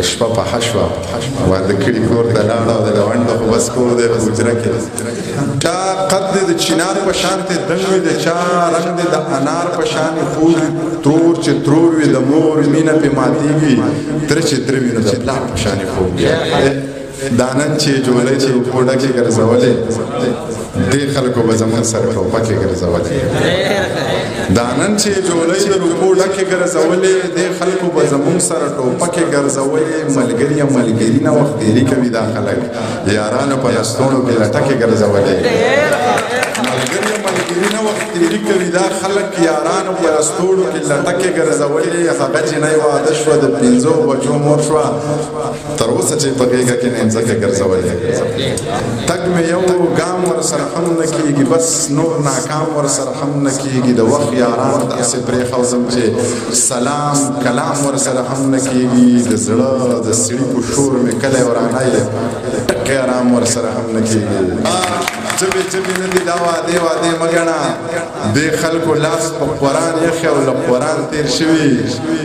وشپه په حشوه واده کړي کور ته لاړه او د لونډه خو بس کور دی په حجره کې چا قد دی د چینار په شانتې دنګ وي د چا رنګ دی د انار په شانې خور ترور چې ترور وي د مور مینه پې ماتېږي تره چې تره وي نو د پلار په شانې خوب دا نن چې جولۍ چې کوډه کې ګرځولې دې خلکو به زموږ سره ټوپکې ګرځولې دا نن چې جولۍ د کوډه کې ګرځولې دې خلکو به زموږ سره ټوپکې ګرځولې ملګري ملګري نه وخت تېري کوي دا خلک یارانو په لستوڼو کې لټکې ګرځولې ملګري ملګري نه وخت تېري کوي دا خلک یارانو په لستوڼو کې لټکې ګرځولې هغه جنۍ واده شوه د 5 بجو مور شوه تر اوسه چې په غېږه کې نه ځکه ګرځولې تګ مې یو ګام ورسره هم نه کېږي بس نور ناکام ورسره هم نه کېږي د وخت یاران داسې پرېښودم چې سلام کلام ورسره هم نه کېږي د زړه د سړي په شور مې کلی ورانی ټکی ارام ورسره هم نه کېږي جبې جبې نه دي دا وادې وادې مه ګڼه دې خلکو لاس په قرآن یخې او له قرآن تېر شوي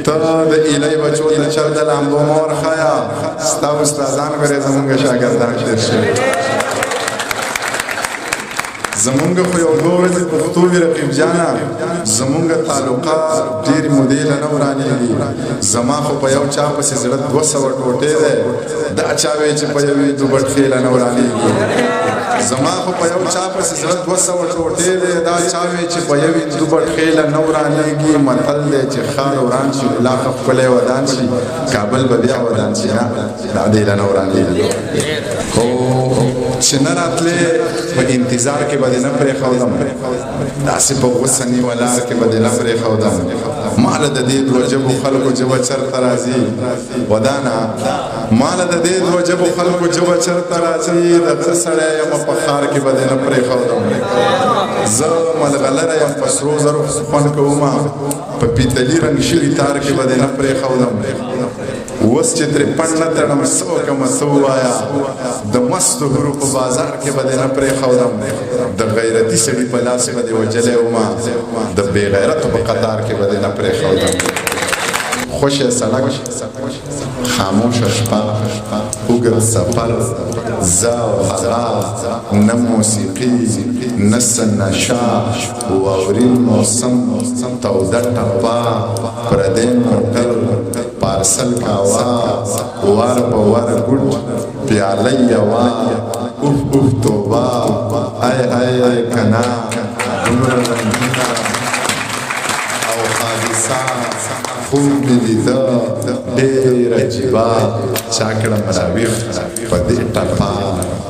ته د ایلۍ بچو د چر د لامبو مه ورښایه ستا استادان ګورې زمونږ شاګردان تېر شوي زمونږ خو یو 2 ورځې پښتو وي رقیب جانه زمونږ تعلقات ډېرې مودې له نه ورانېږي زما خو په یو چا پسې زړه 200 ټوټې دی دا چا وی چې په یوې دوبټخې له نه ورانېږي زما خو په یو چا پسې زړه 200 ټوټې دی دا چا وی چې په یوې دوبټخې له نه ورانېږي متل دی چې ښار وران شي لا ښکلی ودان شي کابل به بیا ودان شي نه دا دې له نه ورانېږي خو چې نه راتلې په انتظار کې به دې نه پرېښودم داسې په غوسه نیولار کې به دې نه پرېښودم ماله د دې دوه ژبو خلکو ژبه چېرته راځي ودانه ماله د دې دوه ژبو خلکو ژبه چېرته راځي د غره سړی یم په ښار کې به دې نه پرېښودم زه ملغلره یم په سرو زرو خوند کومه په پیتلي رنګ شوي تار کې به دې نه پرېښودم اوس چې ترې پڼ نه تړم څه وکړمه څه ووایه د مستو حورو په بازار کې به دې نه پرېښودم د غیرتي سړي په لاس به دې وجلی ومه د بې غیرتو په قطار کې به دې نه پرېښودم خوشه سړک خاموشه شپه اوږد سفر زه او هغه نه موسیقي نه نشه واورین موسم توده ټپه پردی موټر پارسل کاوه وار په وار ګوډ پیاله یوه اوف اوف توبه ای ای کنا دومره رنګونه او حادثه خوب مې لیده ډېر عجیبه چا کړه مراویح په دې ټپه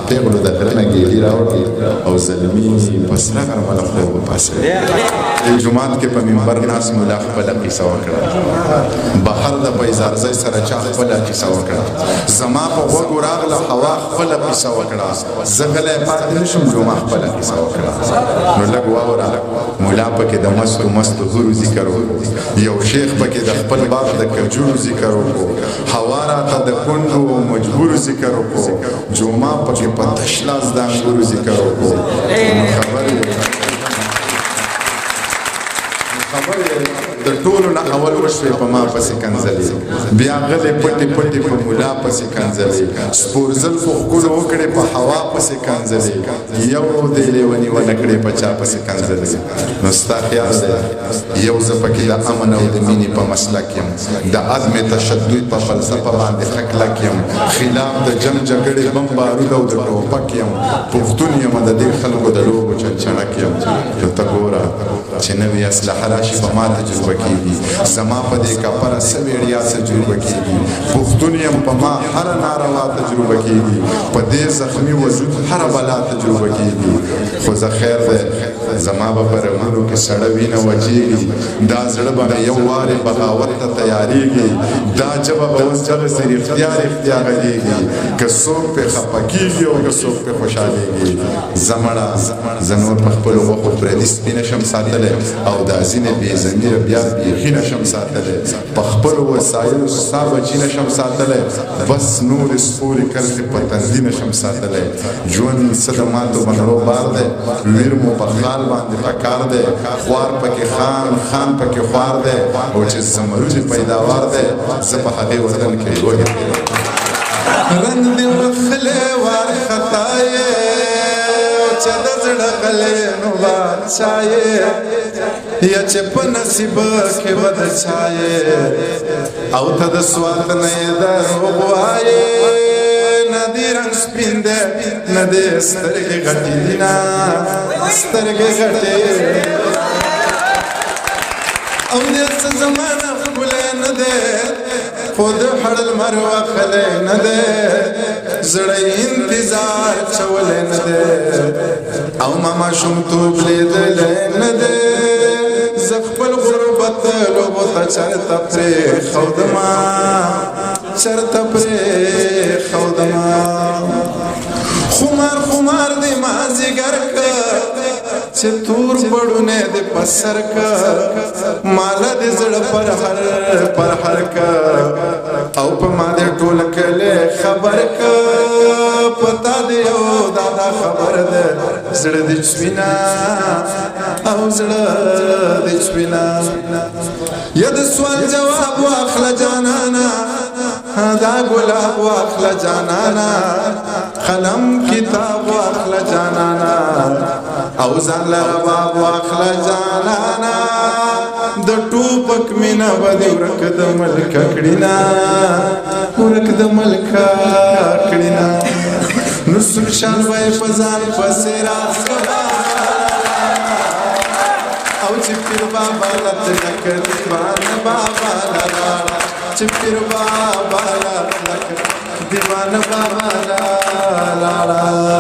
پیغلو د غره نه ګیلي راوړي او زلمي په سره غرمه له خوب وپاڅېد جومات کې په منبر ناست ملا خپله قیصه وکړه بهر د پیزارزۍ سره چا خپله قیصه وکړه زما په غوږو راغله هوا خپله قیصه وکړه زه غلی پاتې نه شم جوما خپله قیصه وکړه نو لږ واوره ملا پکې د مستو مستو حورو ذکر وکړو یو شیخ پکې د خپل باغ د کجورو ذکر وکړو هوا راته د کونډو مجبورو ذکر وکړو جوما پکې په تش لاس د انګورو ذکر وکړو نو خبرې د ټولو نه اول وشوې په ما پسې کنځلې بیا غلې پټې پټې په ملا پسې کنځلې سپورزل خو ښکلو وکړې په هوا پسې کنځلې یو دې لیوني ونه کړې په چا پسې کنځلې نو ستا خیال دی یو زه پکې د امن او د مینې په مسلک یم د عدم تشدد په فلسفه باندې حقلک یم خلاف د جنګ جګړې بم بارود او د ټوپک یم پښتون یم د دې خلکو د لوبو چنچڼک یم نو ته ګوره چې نوې اسلحه راشي په ما تجربه کېږي زما په دې کپره څه ویړیا تجربه کېږي پښتون یم په ما هره ناروا تجربه کېږي په دې زخمي وجود هره بلا تجربه کېږي خو زه خیر دی زما به په رګونو کې سړه وینه وچېږي دا زړه به مې یو وارې بغاوت ته تیارېږي دا ژبه به اوس دغسې رښتیا رښتیا غږېږي که څوک پرې خفه کېږي او که څوک پرې خوشحالېږي زه مړه زه نور په خپلو غوښو پردي سپي نه شم ساتلی او دا ځینې بې ضمیره بیا بیخي نه شم ساتلی په خپلو وسایلو ستا بچي نه شم ساتلی بس نورې سپورې کرښې په تندي نه شم ساتلی ژوند څه د ماتو بنړو بار دی ویر مو په خال باندې پکار دی خوار پکې خان خان پکې خوار دی او چې زمرودي پیداوار دی زه په هغې وطن کې لوږې رنګ دې وخلې وارخطا یې چې د زړه غلې نو بادشاه یې یا چې په نصیب کې به د چا یې او ته د سوات نه یې دروغ وایې نه دې رنګ سپین دی نه دې سترګې غټې دي نه سترګې غټې او دې څه زمانه ښکلی نه دی خو د هړ لمر وخلی نه دی زړه انتظار چولی نه دی او ما ماشومتوب لیدلی نه دی زه خپل غربت لوبو ته چرته پرېښودمه چرته پرېښودمه خمار خمار دې مازدیګر که چې تور پړونه دې په سر که ماله دې زړه پر هر که او په ما دې ټول کلی خبر که پتا دې یو دادا خبر ده زړه دې چوینه او زړه دې چوینه یا د سوال جواب واخله جانانا دا ګلاب واخله جانانا قلم کتاب واخله جانانا او ځان له رباب واخله جانانا د ټوپک مینه به دې ورک د ملکه کړینه ورک د ملکه کړینه نو سرشان وای په ځان پسې راځه او چې پیر بابا لکه دیوان بابا لاړه چې پیر بابا لکه دیوان بابا لاړه